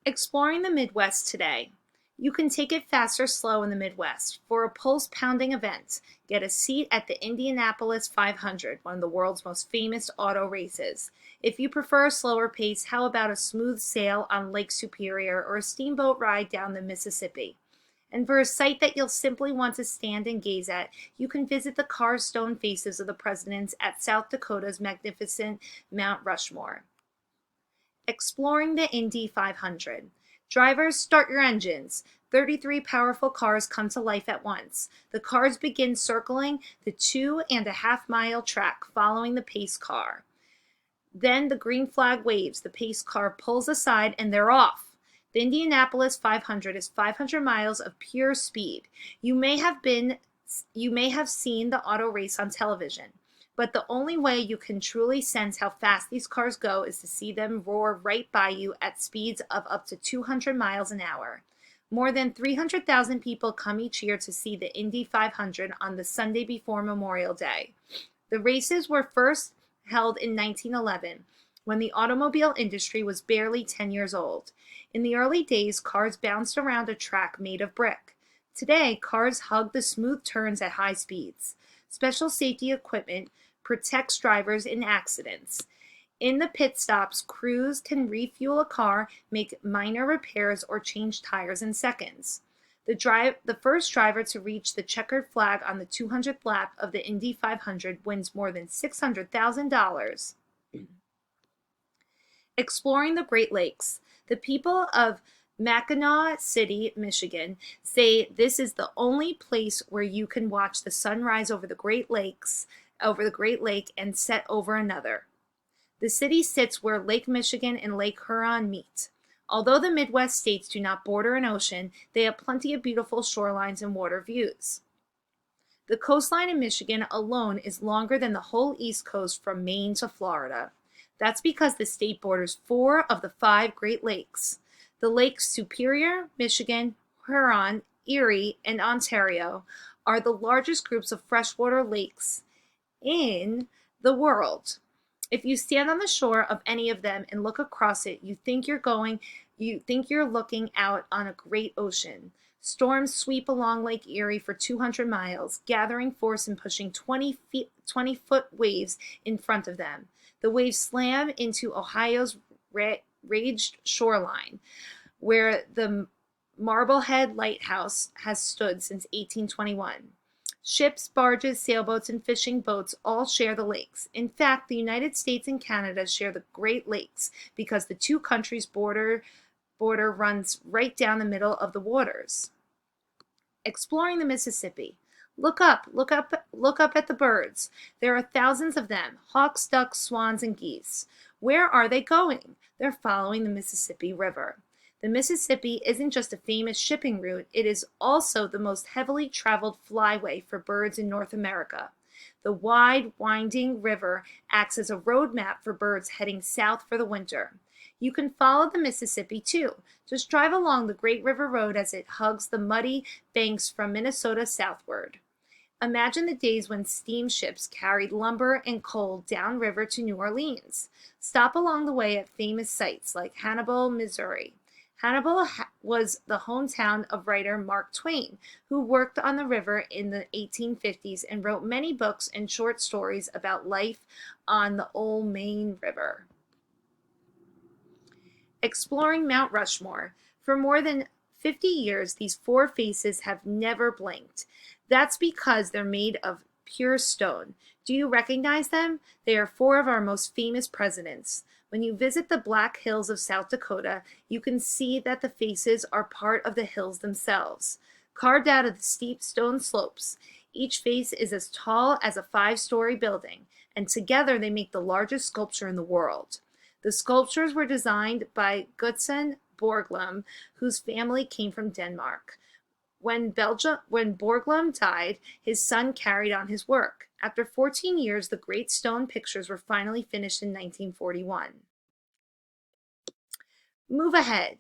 Exploring the Midwest today. You can take it fast or slow in the Midwest. For a pulse-pounding event, get a seat at the Indianapolis 500, one of the world's most famous auto races. If you prefer a slower pace, how about a smooth sail on Lake Superior or a steamboat ride down the Mississippi? And for a sight that you'll simply want to stand and gaze at, you can visit the carved stone faces of the presidents at South Dakota's magnificent Mount Rushmore. Exploring the Indy 500. Drivers, start your engines. 33 powerful cars come to life at once. The cars begin circling the 2.5-mile track following the pace car. Then the green flag waves, the pace car pulls aside, and they're off. The Indianapolis 500 is 500 miles of pure speed. You may have seen the auto race on television, but the only way you can truly sense how fast these cars go is to see them roar right by you at speeds of up to 200 miles an hour. More than 300,000 people come each year to see the Indy 500 on the Sunday before Memorial Day. The races were first held in 1911, when the automobile industry was barely 10 years old. In the early days, cars bounced around a track made of brick. Today, cars hug the smooth turns at high speeds. Special safety equipment protects drivers in accidents. In the pit stops, crews can refuel a car, make minor repairs, or change tires in seconds. The first driver to reach the checkered flag on the 200th lap of the Indy 500 wins more than $600,000. Exploring the Great Lakes. The people of Mackinac City, Michigan, say this is the only place where you can watch the sun rise over the Great Lake and set over another. The city sits where Lake Michigan and Lake Huron meet. Although the Midwest states do not border an ocean, they have plenty of beautiful shorelines and water views. The coastline in Michigan alone is longer than the whole East Coast from Maine to Florida. That's because the state borders 4 of the 5 Great Lakes. The Lakes Superior, Michigan, Huron, Erie, and Ontario are the largest groups of freshwater lakes in the world. If you stand on the shore of any of them and look across it, you think you're looking out on a great ocean. Storms sweep along Lake Erie for 200 miles, gathering force and pushing 20-foot waves in front of them. The waves slam into Ohio's raged shoreline, where the Marblehead Lighthouse has stood since 1821. Ships, barges, sailboats, and fishing boats all share the lakes. In fact, the United States and Canada share the Great Lakes because the two countries' border runs right down the middle of the waters. Exploring the Mississippi. Look up at the birds. There are thousands of them, hawks, ducks, swans, and geese. Where are they going? They're following the Mississippi River. The Mississippi isn't just a famous shipping route, it is also the most heavily traveled flyway for birds in North America. The wide, winding river acts as a road map for birds heading south for the winter. You can follow the Mississippi too. Just drive along the Great River Road as it hugs the muddy banks from Minnesota southward. Imagine the days when steamships carried lumber and coal downriver to New Orleans. Stop along the way at famous sites like Hannibal, Missouri. Hannibal was the hometown of writer Mark Twain, who worked on the river in the 1850s and wrote many books and short stories about life on the Old Main River. Exploring Mount Rushmore. For more than 50 years, these 4 faces have never blinked. That's because they're made of pure stone. Do you recognize them? They are 4 of our most famous presidents. When you visit the Black Hills of South Dakota, you can see that the faces are part of the hills themselves. Carved out of the steep stone slopes, each face is as tall as a 5-story building, and together they make the largest sculpture in the world. The sculptures were designed by Gutzon Borglum, whose family came from Denmark. When Borglum died, his son carried on his work. After 14 years, the great stone pictures were finally finished in 1941. Move ahead.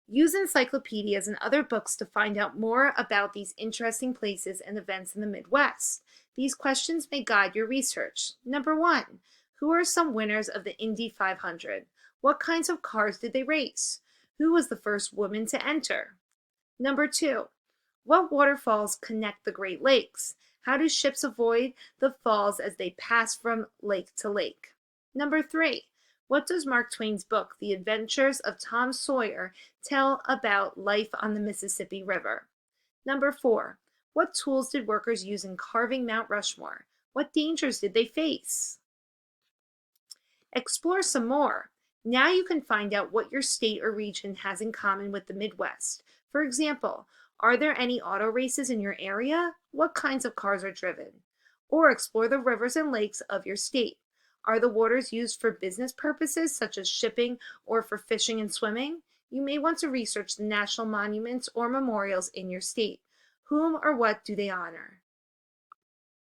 Use encyclopedias and other books to find out more about these interesting places and events in the Midwest. These questions may guide your research. Number 1. Who are some winners of the Indy 500? What kinds of cars did they race? Who was the first woman to enter? Number 2, what waterfalls connect the Great Lakes? How do ships avoid the falls as they pass from lake to lake? Number 3, what does Mark Twain's book, The Adventures of Tom Sawyer, tell about life on the Mississippi River? Number 4, what tools did workers use in carving Mount Rushmore? What dangers did they face? Explore some more. Now you can find out what your state or region has in common with the Midwest. For example, are there any auto races in your area? What kinds of cars are driven? Or explore the rivers and lakes of your state. Are the waters used for business purposes such as shipping or for fishing and swimming? You may want to research the national monuments or memorials in your state. Whom or what do they honor?